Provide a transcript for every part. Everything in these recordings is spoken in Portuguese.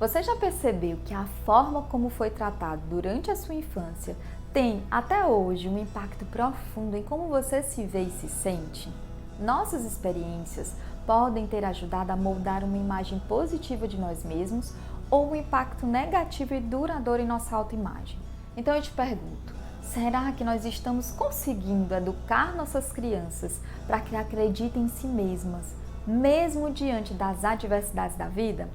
Você já percebeu que a forma como foi tratado durante a sua infância tem, até hoje, um impacto profundo em como você se vê e se sente? Nossas experiências podem ter ajudado a moldar uma imagem positiva de nós mesmos ou um impacto negativo e duradouro em nossa autoimagem. Então eu te pergunto, será que nós estamos conseguindo educar nossas crianças para que acreditem em si mesmas, mesmo diante das adversidades da vida?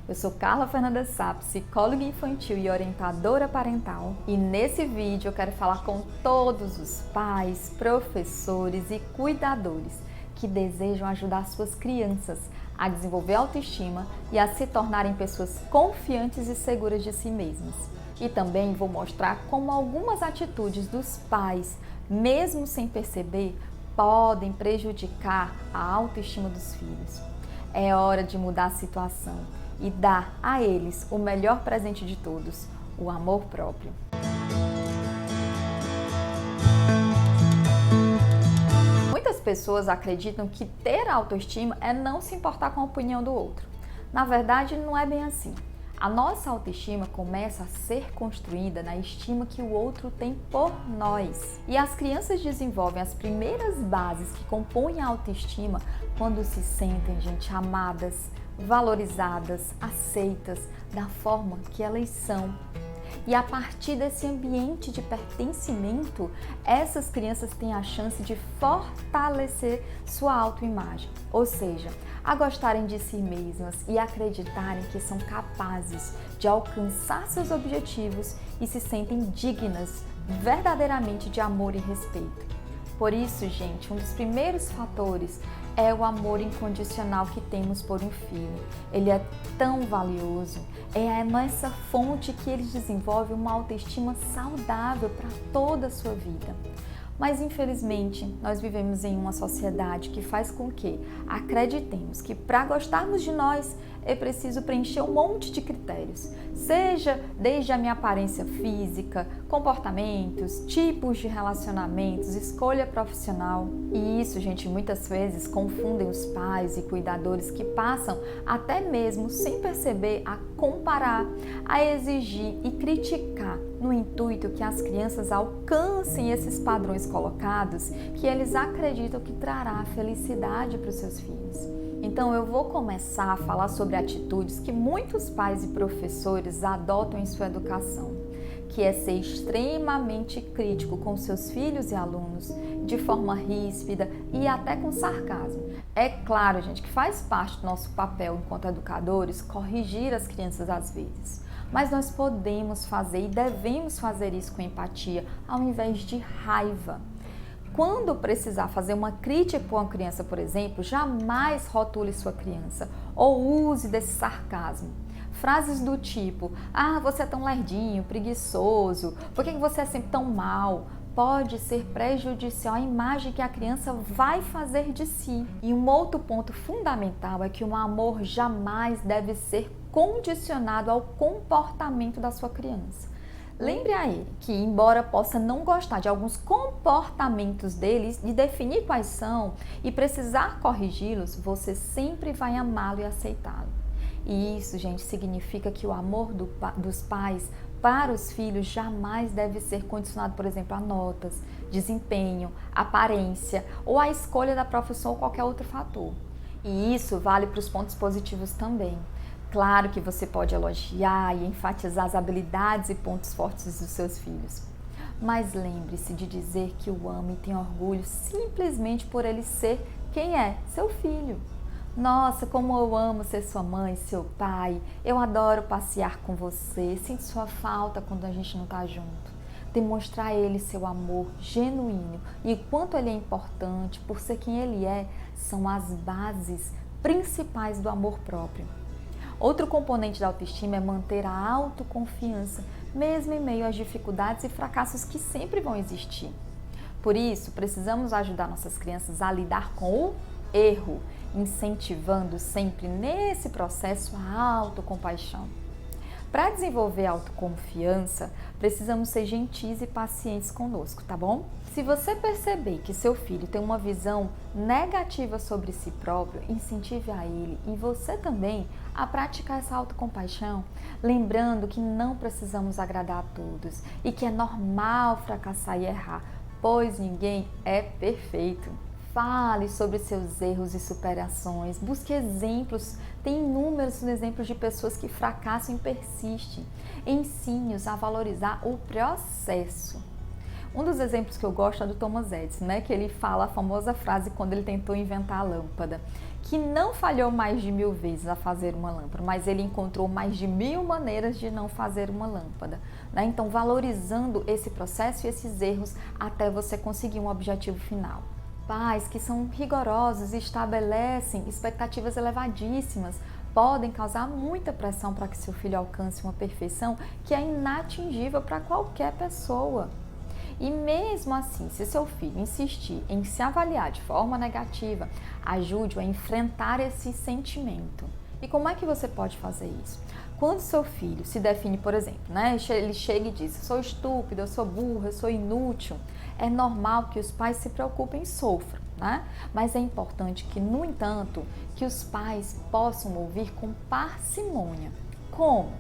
Eu sou Carla Fernanda Sá, psicóloga infantil e orientadora parental, e nesse vídeo eu quero falar com todos os pais, professores e cuidadores que desejam ajudar suas crianças a desenvolver autoestima e a se tornarem pessoas confiantes e seguras de si mesmas. E também vou mostrar como algumas atitudes dos pais, mesmo sem perceber, podem prejudicar a autoestima dos filhos. É hora de mudar a situação e dar a eles o melhor presente de todos, o amor próprio. Muitas pessoas acreditam que ter autoestima é não se importar com a opinião do outro. Na verdade, não é bem assim. A nossa autoestima começa a ser construída na estima que o outro tem por nós. E as crianças desenvolvem as primeiras bases que compõem a autoestima quando se sentem, amadas, valorizadas, aceitas da forma que elas são. E a partir desse ambiente de pertencimento, essas crianças têm a chance de fortalecer sua autoimagem, ou seja, a gostarem de si mesmas e acreditarem que são capazes de alcançar seus objetivos e se sentem dignas verdadeiramente de amor e respeito. Por isso, um dos primeiros fatores é o amor incondicional que temos por um filho. Ele é tão valioso, é nessa fonte que ele desenvolve uma autoestima saudável para toda a sua vida. Mas infelizmente, nós vivemos em uma sociedade que faz com que acreditemos que para gostarmos de nós é preciso preencher um monte de critérios, seja desde a minha aparência física, comportamentos, tipos de relacionamentos, escolha profissional. E isso, muitas vezes confundem os pais e cuidadores que passam até mesmo sem perceber a comparar, a exigir e criticar no intuito que as crianças alcancem esses padrões colocados que eles acreditam que trará felicidade para os seus filhos. Então eu vou começar a falar sobre atitudes que muitos pais e professores adotam em sua educação, que é ser extremamente crítico com seus filhos e alunos, de forma ríspida e até com sarcasmo. É claro, que faz parte do nosso papel enquanto educadores corrigir as crianças às vezes, mas nós podemos fazer e devemos fazer isso com empatia, ao invés de raiva. Quando precisar fazer uma crítica para uma criança, por exemplo, jamais rotule sua criança ou use desse sarcasmo. Frases do tipo, você é tão lerdinho, preguiçoso, por que você é sempre tão mal? Pode ser prejudicial à imagem que a criança vai fazer de si. E um outro ponto fundamental é que o amor jamais deve ser condicionado ao comportamento da sua criança. Lembre a ele que, embora possa não gostar de alguns comportamentos deles, de definir quais são e precisar corrigi-los, você sempre vai amá-lo e aceitá-lo. E isso, significa que o amor dos pais para os filhos jamais deve ser condicionado, por exemplo, a notas, desempenho, aparência ou a escolha da profissão ou qualquer outro fator. E isso vale para os pontos positivos também. Claro que você pode elogiar e enfatizar as habilidades e pontos fortes dos seus filhos. Mas lembre-se de dizer que o ama e tem orgulho simplesmente por ele ser quem é, seu filho. Nossa, como eu amo ser sua mãe, seu pai. Eu adoro passear com você, sinto sua falta quando a gente não está junto. Demonstrar a ele seu amor genuíno e o quanto ele é importante por ser quem ele é, são as bases principais do amor próprio. Outro componente da autoestima é manter a autoconfiança, mesmo em meio às dificuldades e fracassos que sempre vão existir. Por isso, precisamos ajudar nossas crianças a lidar com o erro, incentivando sempre nesse processo a autocompaixão. Para desenvolver autoconfiança, precisamos ser gentis e pacientes conosco, tá bom? Se você perceber que seu filho tem uma visão negativa sobre si próprio, incentive a ele e você também a praticar essa autocompaixão, lembrando que não precisamos agradar a todos e que é normal fracassar e errar, pois ninguém é perfeito. Fale sobre seus erros e superações, busque exemplos, tem inúmeros exemplos de pessoas que fracassam e persistem. Ensine-os a valorizar o processo. Um dos exemplos que eu gosto é do Thomas Edison, né? Que ele fala a famosa frase quando ele tentou inventar a lâmpada, que não falhou mais de 1000 vezes a fazer uma lâmpada, mas ele encontrou mais de 1000 maneiras de não fazer uma lâmpada, né? Então, valorizando esse processo e esses erros até você conseguir um objetivo final. Pais que são rigorosos e estabelecem expectativas elevadíssimas podem causar muita pressão para que seu filho alcance uma perfeição que é inatingível para qualquer pessoa. E mesmo assim, se seu filho insistir em se avaliar de forma negativa, ajude-o a enfrentar esse sentimento. E como é que você pode fazer isso? Quando seu filho se define, por exemplo, né, ele chega e diz: eu sou estúpido, eu sou burro, eu sou inútil, é normal que os pais se preocupem e sofram, né? Mas é importante que, no entanto, que os pais possam ouvir com parcimônia. Como?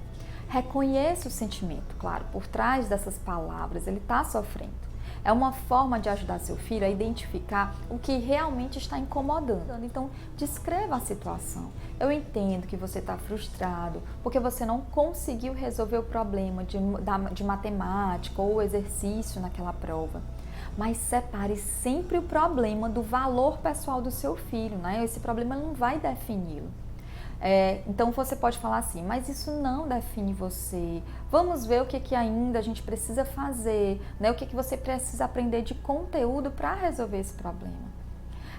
Reconheça o sentimento, claro, por trás dessas palavras, ele está sofrendo. É uma forma de ajudar seu filho a identificar o que realmente está incomodando. Então, descreva a situação. Eu entendo que você está frustrado porque você não conseguiu resolver o problema de matemática ou exercício naquela prova. Mas separe sempre o problema do valor pessoal do seu filho, né? Esse problema não vai defini-lo. Então você pode falar assim, mas isso não define você. Vamos ver o que ainda a gente precisa fazer, né? O que você precisa aprender de conteúdo para resolver esse problema.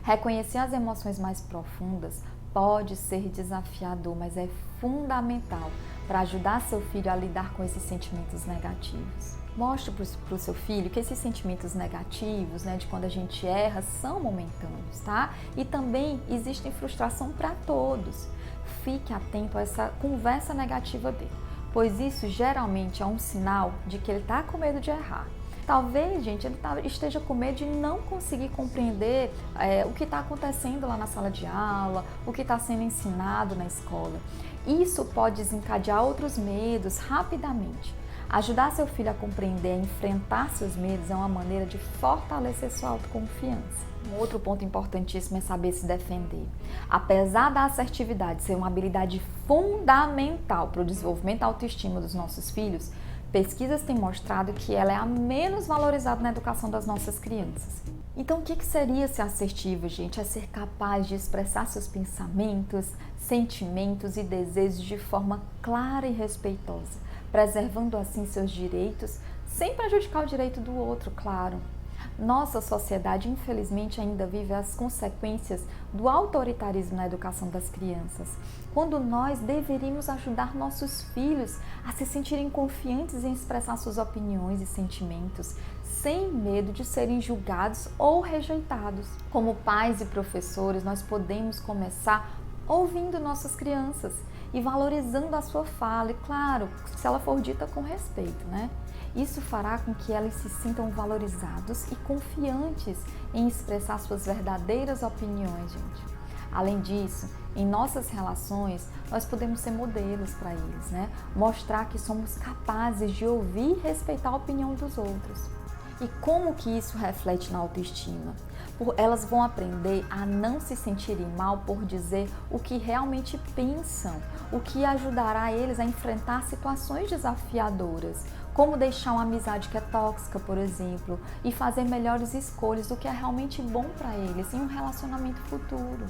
Reconhecer as emoções mais profundas pode ser desafiador, mas é fundamental para ajudar seu filho a lidar com esses sentimentos negativos. Mostre para o seu filho que esses sentimentos negativos, né, de quando a gente erra, são momentâneos, tá? E também existe frustração para todos. Fique atento a essa conversa negativa dele, pois isso geralmente é um sinal de que ele está com medo de errar. Talvez, gente, ele esteja com medo de não conseguir compreender o que está acontecendo lá na sala de aula, o que está sendo ensinado na escola. Isso pode desencadear outros medos rapidamente. Ajudar seu filho a compreender e enfrentar seus medos é uma maneira de fortalecer sua autoconfiança. Um outro ponto importantíssimo é saber se defender. Apesar da assertividade ser uma habilidade fundamental para o desenvolvimento da autoestima dos nossos filhos, pesquisas têm mostrado que ela é a menos valorizada na educação das nossas crianças. Então, o que seria ser assertivo, gente? É ser capaz de expressar seus pensamentos, sentimentos e desejos de forma clara e respeitosa, preservando assim seus direitos, sem prejudicar o direito do outro, claro. Nossa sociedade, infelizmente, ainda vive as consequências do autoritarismo na educação das crianças, quando nós deveríamos ajudar nossos filhos a se sentirem confiantes em expressar suas opiniões e sentimentos, sem medo de serem julgados ou rejeitados. Como pais e professores, nós podemos começar ouvindo nossas crianças e valorizando a sua fala, e claro, se ela for dita com respeito, né? Isso fará com que elas se sintam valorizados e confiantes em expressar suas verdadeiras opiniões, gente. Além disso, em nossas relações, nós podemos ser modelos para eles, né? Mostrar que somos capazes de ouvir e respeitar a opinião dos outros. E como que isso reflete na autoestima? Elas vão aprender a não se sentirem mal por dizer o que realmente pensam, o que ajudará eles a enfrentar situações desafiadoras, como deixar uma amizade que é tóxica, por exemplo, e fazer melhores escolhas do que é realmente bom para eles em um relacionamento futuro.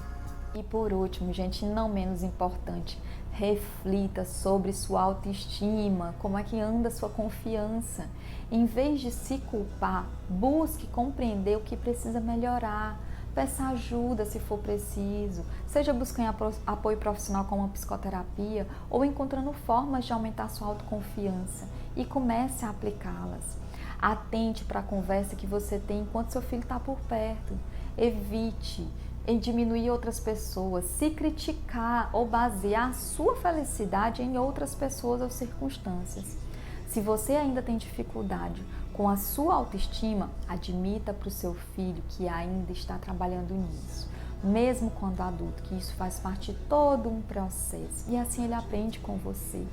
E por último, gente, não menos importante, reflita sobre sua autoestima, como é que anda sua confiança. Em vez de se culpar, busque compreender o que precisa melhorar. Peça ajuda se for preciso, seja buscando apoio profissional como a psicoterapia ou encontrando formas de aumentar sua autoconfiança e comece a aplicá-las. Atente para a conversa que você tem enquanto seu filho está por perto. Evite em diminuir outras pessoas, se criticar ou basear sua felicidade em outras pessoas ou circunstâncias. Se você ainda tem dificuldade com a sua autoestima, admita para o seu filho que ainda está trabalhando nisso, mesmo quando adulto, que isso faz parte de todo um processo e assim ele aprende com você.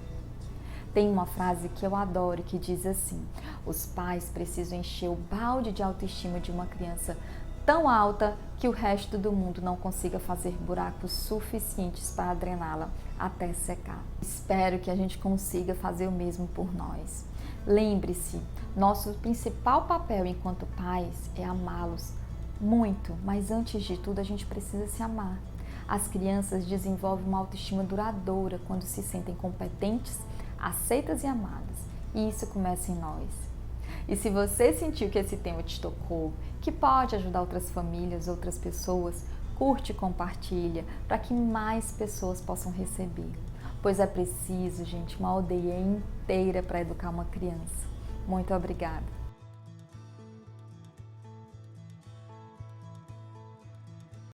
Tem uma frase que eu adoro que diz assim: os pais precisam encher o balde de autoestima de uma criança tão alta que o resto do mundo não consiga fazer buracos suficientes para drená-la até secar. Espero que a gente consiga fazer o mesmo por nós. Lembre-se, nosso principal papel enquanto pais é amá-los muito, mas antes de tudo a gente precisa se amar. As crianças desenvolvem uma autoestima duradoura quando se sentem competentes, aceitas e amadas. E isso começa em nós. E se você sentiu que esse tema te tocou, que pode ajudar outras famílias, outras pessoas, curte e compartilha para que mais pessoas possam receber. Pois é preciso, gente, uma aldeia inteira para educar uma criança. Muito obrigada!